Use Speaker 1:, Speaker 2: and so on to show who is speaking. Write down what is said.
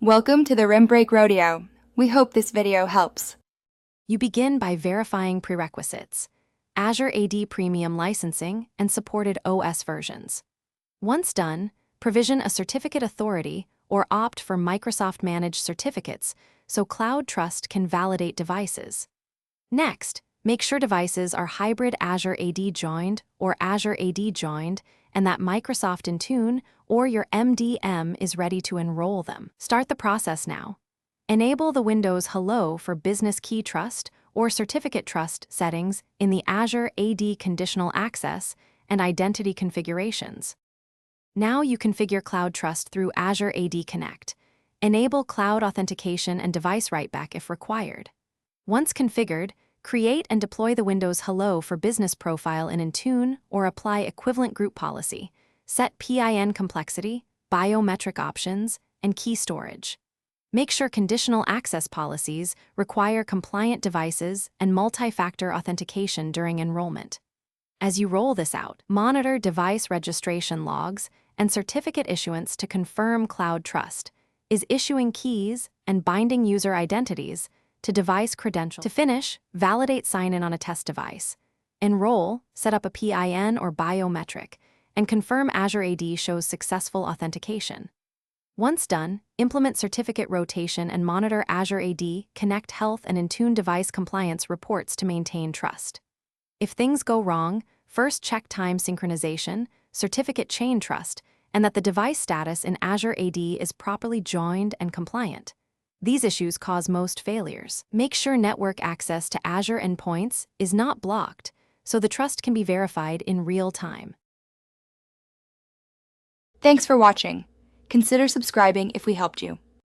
Speaker 1: Welcome to the Rim Break Rodeo. We hope this video helps.
Speaker 2: You begin by verifying prerequisites: Azure AD Premium licensing and supported OS versions. Once done, provision a certificate authority or opt for Microsoft Managed Certificates so Cloud Trust can validate devices. Next, make sure devices are hybrid Azure AD joined or Azure AD joined and that Microsoft Intune or your MDM is ready to enroll them. Start the process now. Enable the Windows Hello for Business Key Trust or Certificate Trust settings in the Azure AD Conditional Access and Identity configurations. Now you configure Cloud Trust through Azure AD Connect. Enable cloud authentication and device write-back if required. Once configured, create and deploy the Windows Hello for Business profile in Intune or apply equivalent group policy. Set PIN complexity, biometric options, and key storage. Make sure conditional access policies require compliant devices and multi-factor authentication during enrollment. As you roll this out, monitor device registration logs and certificate issuance to confirm Cloud Trust is issuing keys and binding user identities to device credentials. To finish, validate sign-in on a test device. Enroll, set up a PIN or biometric, and confirm Azure AD shows successful authentication. Once done, implement certificate rotation and monitor Azure AD Connect Health and Intune device compliance reports to maintain trust. If things go wrong, first check time synchronization, certificate chain trust, and that the device status in Azure AD is properly joined and compliant. These issues cause most failures. Make sure network access to Azure endpoints is not blocked, so the trust can be verified in real time.
Speaker 1: Thanks for watching. Consider subscribing if we helped you.